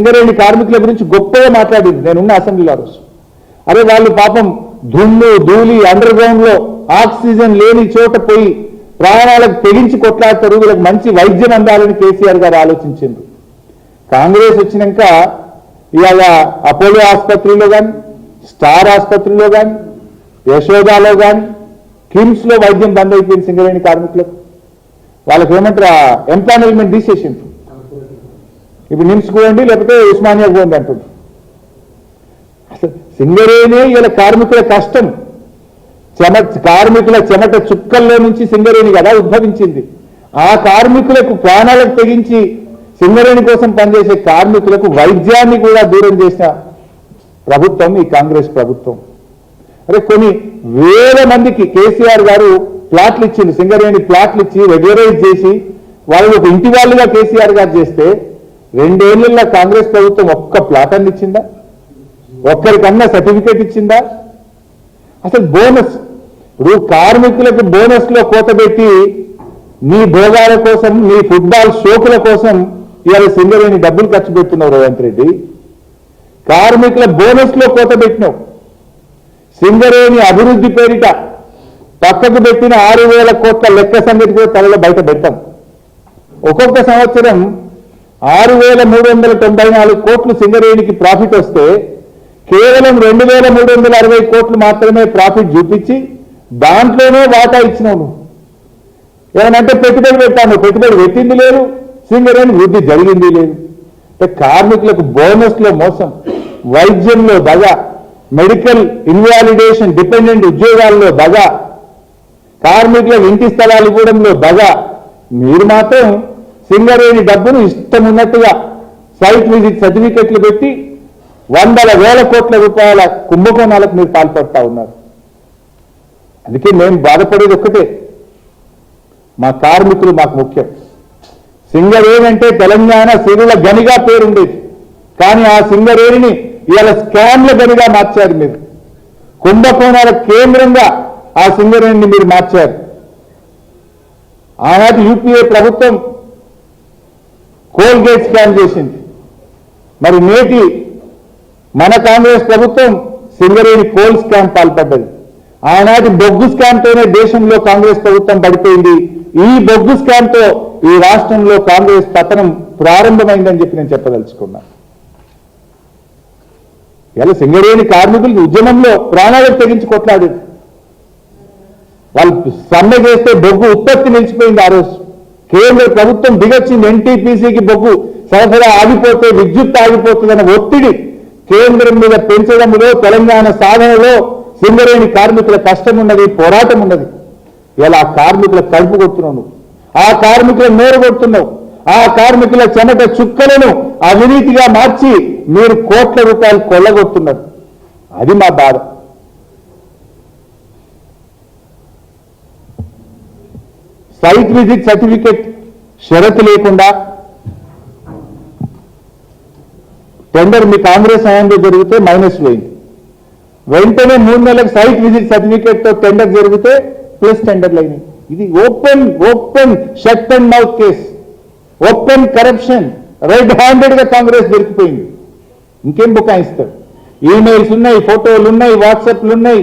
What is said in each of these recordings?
సింగరేణి కార్మికుల గురించి గొప్పగా మాట్లాడింది నేనున్న అసెంబ్లీలో రోజు. అరే వాళ్ళు పాపం దుమ్ము ధూళి అండర్ గ్రౌండ్ లో ఆక్సిజన్ లేని చోట పోయి ప్రాణాలకు తెగించి కొట్లాడతారు, వీళ్ళకి మంచి వైద్యం అందాలని కేసీఆర్ గారు ఆలోచించారు. కాంగ్రెస్ వచ్చినాక ఇవాళ అపోలో ఆసుపత్రిలో కానీ, స్టార్ ఆసుపత్రిలో కానీ, యశోదాలో కానీ, కిమ్స్ లో వైద్యం బంద్ అయిపోయింది సింగరేణి కార్మికులకు. వాళ్ళకి ఏమంటారు ఎంప్లాయ్మెంట్ తీసేసింది. ఇప్పుడు నిమ్స్ పోండి లేకపోతే ఉస్మానియా పోండి అంటుంది. అసలు సింగరేణి ఇలా కార్మికుల కష్టం, కార్మికుల చెమట చుక్కల్లో నుంచి సింగరేణి కదా ఉద్భవించింది. ఆ కార్మికులకు ప్రాణాలకు తెగించి సింగరేణి కోసం పనిచేసే కార్మికులకు వైద్యాన్ని కూడా దూరం చేసిన ప్రభుత్వం ఈ కాంగ్రెస్ ప్రభుత్వం. అరే కొన్ని వేల మందికి కేసీఆర్ గారు ప్లాట్లు ఇచ్చింది, సింగరేణి ప్లాట్లు ఇచ్చి రెగ్యులరైజ్ చేసి వాళ్ళు ఒక ఇంటి వాళ్ళుగా కేసీఆర్ గారు చేస్తే 2 ఏళ్లలో కాంగ్రెస్ ప్రభుత్వం ఒక్క ప్లాట్ అని ఇచ్చిందా? ఒక్కరికన్నా సర్టిఫికేట్ ఇచ్చిందా? అసలు బోనస్, ఇప్పుడు కార్మికులకు బోనస్ లో కోత పెట్టి నీ భోగాల కోసం, నీ ఫుట్బాల్ షోకుల కోసం ఇవాళ సింగరేణి డబ్బులు ఖర్చు పెడుతున్నావు రేవంత్ రెడ్డి. కార్మికుల బోనస్ లో కోత పెట్టినావు. సింగరేణి అభివృద్ధి పేరిట పక్కకు పెట్టిన 6,000 కోట్ల లెక్క సంగతి కూడా తలలో బయట పెడతాం. ఒక్కొక్క సంవత్సరం 6,394 కోట్లు సింగరేణికి ప్రాఫిట్ వస్తే కేవలం 2,360 కోట్లు మాత్రమే ప్రాఫిట్ చూపించి దాంట్లోనే వాటా ఇచ్చినావు. ఏమనంటే పెట్టుబడి పెట్టాను, పెట్టుబడి పెట్టింది లేదు, సింగరేణి వృద్ధి జరిగింది లేదు. కార్మికులకు బోనస్ లో మోసం, వైద్యంలో దగా, మెడికల్ ఇన్వాలిడేషన్ డిపెండెంట్ ఉద్యోగాల్లో దగా, కార్మికులకు ఇంటి స్థలాలు ఇవ్వడంలో దగా. మీరు మాత్రం సింగరేణి డబ్బును ఇష్టం ఉన్నట్టుగా సైట్ విజిట్ సర్టిఫికెట్లు పెట్టి 100,000 కోట్ల రూపాయల కుంభకోణాలకు మీరు పాల్పడతా ఉన్నారు. అందుకే మేము బాధపడేది ఒక్కటే, మా కార్మికులు మాకు ముఖ్యం. సింగరేణి అంటే తెలంగాణ సిరుల గనిగా పేరుండేది, కానీ ఆ సింగరేణిని ఇవాళ స్కామ్ల గనిగా మార్చారు మీరు. కుంభకోణాల కేంద్రంగా ఆ సింగరేణిని మీరు మార్చారు. ఆనాటి యూపీఏ ప్రభుత్వం కోల్గేట్ స్కామ్ చేసింది, మరి నేటి మన కాంగ్రెస్ ప్రభుత్వం సింగరేణి కోల్ స్కామ్ పాల్పడ్డది. ఆనాటి బొగ్గు స్కామ్తోనే దేశంలో కాంగ్రెస్ ప్రభుత్వం పడిపోయింది. ఈ బొగ్గు స్కామ్తో ఈ రాష్ట్రంలో కాంగ్రెస్ పతనం ప్రారంభమైందని చెప్పి నేను చెప్పదలుచుకున్నా. ఇలా సింగరేణి కార్మికులు ఉద్యమంలో ప్రాణాలకు తెగించి కొట్లాడేది. వాళ్ళు సమ్మె చేస్తే బొగ్గు ఉత్పత్తి నిలిచిపోయింది. ఆ రోజు కేంద్ర ప్రభుత్వం దిగొచ్చింది, ఎన్టీపీసీకి బొగ్గు సరఫరా ఆగిపోతే విద్యుత్ ఆగిపోతుందన్న ఒత్తిడి కేంద్రం మీద పెంచడంలో, తెలంగాణ సాధనలో సింగరేణి కార్మికుల కష్టం ఉన్నది, పోరాటం ఉన్నది. ఇలా ఆ కార్మికుల కడుపు కొడుతున్నావు, ఆ కార్మికుల నోరు కొడుతున్నావు, ఆ కార్మికుల చెమట చుక్కలను అవినీతిగా మార్చి మీరు కోట్ల రూపాయలు కొల్లగొడుతున్నారు. అది మా బాధ. సైట్ విజిట్ సర్టిఫికెట్ షరతు లేకుండా టెండర్ మీ కాంగ్రెస్ హయాంలో జరిగితే మైనస్ పోయింది. వెంటనే 3 నెలలకు సైట్ విజిట్ సర్టిఫికేట్ తో టెండర్ జరిగితే ప్లస్ టెండర్లు అయినాయి. ఇది open shut and mouth case, open corruption. Red handed గా కాంగ్రెస్ దొరికిపోయింది. ఇంకేం బుకాయిస్తారు? ఈమెయిల్స్ ఉన్నాయి, ఫోటోలు ఉన్నాయి, వాట్సాప్లు ఉన్నాయి,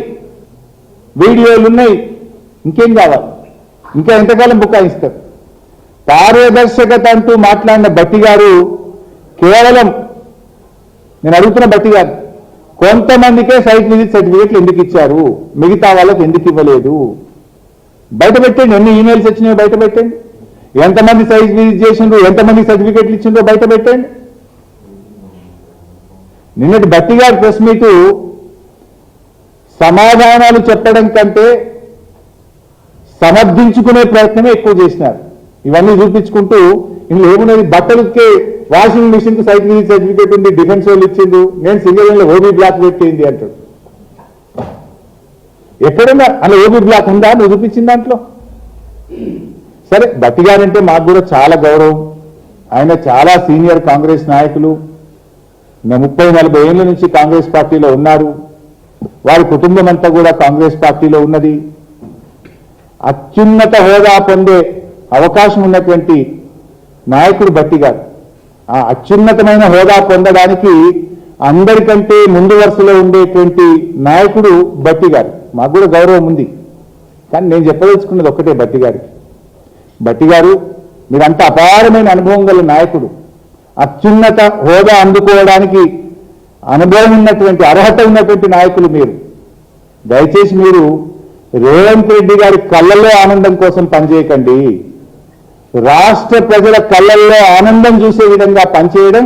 వీడియోలు ఉన్నాయి. ఇంకేం కావాలి? ఇంకా ఎంతకాలం బుకాయిస్తారు? పారదర్శకత అంటూ మాట్లాడిన భట్టి గారు కేవలం, నేను అడుగుతున్న భట్టి గారు, కొంతమందికే సైట్ విజిట్ సర్టిఫికేట్లు ఎందుకు ఇచ్చారు, మిగతా వాళ్ళకి ఎందుకు ఇవ్వలేదు? బయట పెట్టండి. ఎన్ని ఈమెయిల్స్ వచ్చినాయో బయట పెట్టండి. ఎంతమంది సైట్ విజిట్ చేసిండ్రు, ఎంతమంది సర్టిఫికేట్లు ఇచ్చిండ్రో బయట పెట్టండి. నిన్నటి భట్టి గారి ప్రెస్ మీటు సమాధానాలు చెప్పడం కంటే సమర్థించుకునే ప్రయత్నమే ఎక్కువ చేసినారు. ఇవన్నీ చూపించుకుంటూ ఇందులో ఏమున్నది, బట్టలకి వాషింగ్ మిషన్ కు సైట్ విజిట్ సర్టిఫికేట్ ఉంది, డిఫెన్స్ వాళ్ళు ఇచ్చిండు, నేను సింగరేణిలో ఓబీ బ్లాక్ పెట్టింది అంటాడు. ఎక్కడున్నా అలా ఓబీ బ్లాక్ ఉందా నువ్వు చూపించిన దాంట్లో? సరే, భట్టి గారంటే మాకు కూడా చాలా గౌరవం. ఆయన చాలా సీనియర్ కాంగ్రెస్ నాయకులు, 30-40 ఏళ్ల నుంచి కాంగ్రెస్ పార్టీలో ఉన్నారు. వారి కుటుంబం అంతా కూడా కాంగ్రెస్ పార్టీలో ఉన్నది. అత్యున్నత హోదా పొందే అవకాశం ఉన్నటువంటి నాయకుడు భట్టి గారు. ఆ అత్యున్నతమైన హోదా పొందడానికి అందరికంటే ముందు వరుసలో ఉండేటువంటి నాయకుడు భట్టి గారు. మాకు కూడా గౌరవం ఉంది, కానీ నేను చెప్పదలుచుకున్నది ఒక్కటే భట్టి గారికి. భట్టి గారు, మీరంత అపారమైన అనుభవం గల నాయకుడు, అత్యున్నత హోదా అందుకోవడానికి అనుభవం ఉన్నటువంటి అర్హత ఉన్నటువంటి నాయకులు మీరు. దయచేసి మీరు రేవంత్ రెడ్డి గారి కళ్ళల్లో ఆనందం కోసం పనిచేయకండి. రాష్ట్ర ప్రజల కళ్ళల్లో ఆనందం చూసే విధంగా పనిచేయడం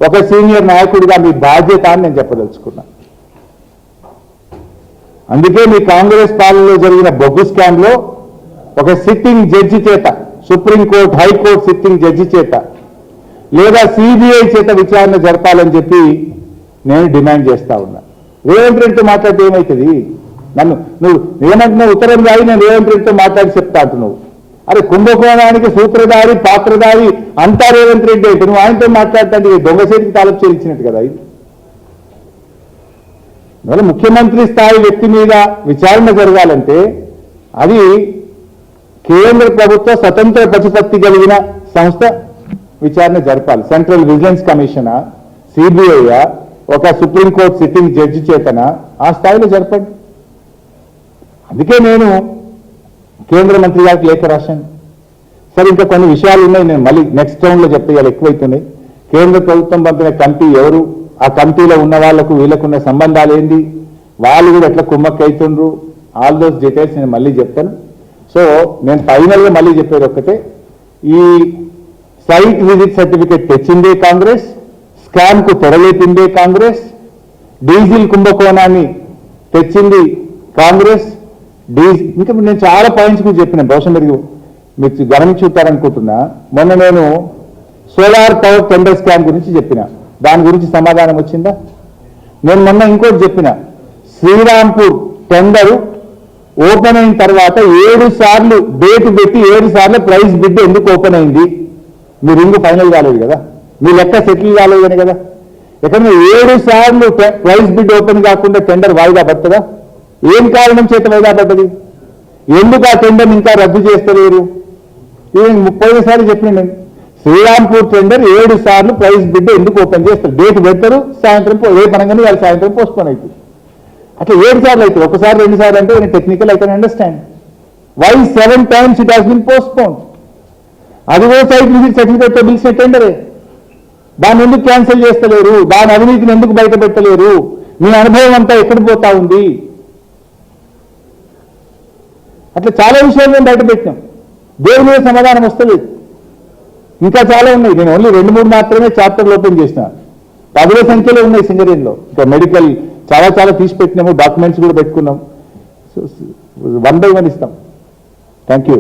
ఒక సీనియర్ నాయకుడిగా మీ బాధ్యత అని నేను చెప్పదలుచుకున్నా. అందుకే మీ కాంగ్రెస్ పాలనలో జరిగిన బొగ్గు స్కామ్లో ఒక సిట్టింగ్ జడ్జి చేత, సుప్రీంకోర్టు హైకోర్టు సిట్టింగ్ జడ్జి చేత లేదా సిబిఐ చేత విచారణ జరపాలని చెప్పి నేను డిమాండ్ చేస్తా ఉన్నా. రేవంత్ రెడ్డితో మాట్లాడితే ఏమవుతుంది? నువ్వు ఏమంటున్నావు? ఉత్తరం రాయి, నేను రేవంత్ రెడ్డితో మాట్లాడి చెప్తా అంటున్నావు. అరే కుంభకోణానికి సూత్రధారి పాత్రధారి అంతా రేవంత్ రెడ్డి అయితే నువ్వు ఆయనతో మాట్లాడతాంటే దొంగ చేతికి తాలపు చేయించినట్టు కదా ఇది. మరి ముఖ్యమంత్రి స్థాయి వ్యక్తి మీద విచారణ జరగాలంటే అది కేంద్ర ప్రభుత్వ స్వతంత్ర ప్రతిపత్తి కలిగిన సంస్థ విచారణ జరపాలి. సెంట్రల్ విజిలెన్స్ కమిషనా, సిబిఐయా, ఒక సుప్రీంకోర్టు సిట్టింగ్ జడ్జి చేతనా ఆ స్థాయిలో జరపండి. అందుకే నేను కేంద్ర మంత్రి గారికి లేఖ రాశాను. సరే, ఇంకా కొన్ని విషయాలు ఉన్నాయి, నేను మళ్ళీ నెక్స్ట్ రౌండ్లో చెప్తే ఇవాళ ఎక్కువైతున్నాయి. కేంద్ర ప్రభుత్వం పంపిన కమిటీ ఎవరు, ఆ కమిటీలో ఉన్న వాళ్లకు వీళ్ళకున్న సంబంధాలు ఏంది, వాళ్ళు కూడా ఎట్లా కుమ్మక్క అవుతుండ్రు, ఆల్ దోస్ డీటెయిల్స్ నేను మళ్ళీ చెప్తాను. సో నేను ఫైనల్గా మళ్ళీ చెప్పేది ఒక్కటే, ఈ సైట్ విజిట్ సర్టిఫికేట్ తెచ్చిందే కాంగ్రెస్, స్కామ్కు తెరలేపిందే కాంగ్రెస్, డీజిల్ కుంభకోణాన్ని తెచ్చింది కాంగ్రెస్. ఇంకా నేను చాలా పాయింట్స్ కూడా చెప్పిన, బహుశా మీరు గమనించుతారనుకుంటున్నా. మొన్న నేను సోలార్ పవర్ టెండర్ స్కామ్ గురించి చెప్పిన, దాని గురించి సమాధానం వచ్చిందా? నేను మొన్న ఇంకోటి చెప్పిన, శ్రీరాంపూర్ టెండరు ఓపెన్ అయిన తర్వాత 7 సార్లు డేట్ పెట్టి 7 సార్లు ప్రైస్ బిడ్ ఎందుకు ఓపెన్ అయింది? మీ రింగు ఫైనల్ కాలేదు కదా, మీ లెక్క సెటిల్ కాలేదని కదా. ఎక్కడైనా 7 సార్లు ప్రైస్ బిడ్ ఓపెన్ కాకుండా టెండర్ వాయిదా పడుతుందా? ఏం కారణం చేత వాయిదా పడ్డది? ఎందుకు ఆ టెండర్ ఇంకా రద్దు చేస్తలేరు? ఇది 30 సార్లు చెప్పిన నేను. శ్రీరాంపూర్ టెండర్ 7 సార్లు ప్రైస్ బిడ్ ఎందుకు ఓపెన్ చేస్తారు? డేట్ పెడతారు, సాయంత్రం రేపు అనగానే వాళ్ళు సాయంత్రం పోస్ట్పోన్ అవుతుంది. అట్లా 7 సార్లు అవుతుంది. ఒకసారి 2 సార్లు అంటే నేను technical I can understand. Why 7 times it has been postpone? అది కూడా సైట్ విజిట్ సర్టిఫికేట్తో పిలిచిన టెండరే. దాన్ని ఎందుకు క్యాన్సిల్ చేస్తలేరు? దాని అవినీతిని ఎందుకు బయట పెట్టలేరు? మీ అనుభవం అంతా ఎక్కడ పోతా ఉంది? అట్లా చాలా విషయాలు మేము బయట పెట్టినాం, దేని మీద సమాధానం వస్తలేదు. ఇంకా చాలా ఉన్నాయి. నేను ఓన్లీ 2-3 మాత్రమే చాప్టర్లు ఓపెన్ చేసిన, 10ల సంఖ్యలో ఉన్నాయి సింగరేణిలో. ఇంకా మెడికల్ చాలా చాలా తీసి పెట్టినాము, డాక్యుమెంట్స్ కూడా పెట్టుకున్నాం. 1 by 1 ఇస్తాం. Thank you.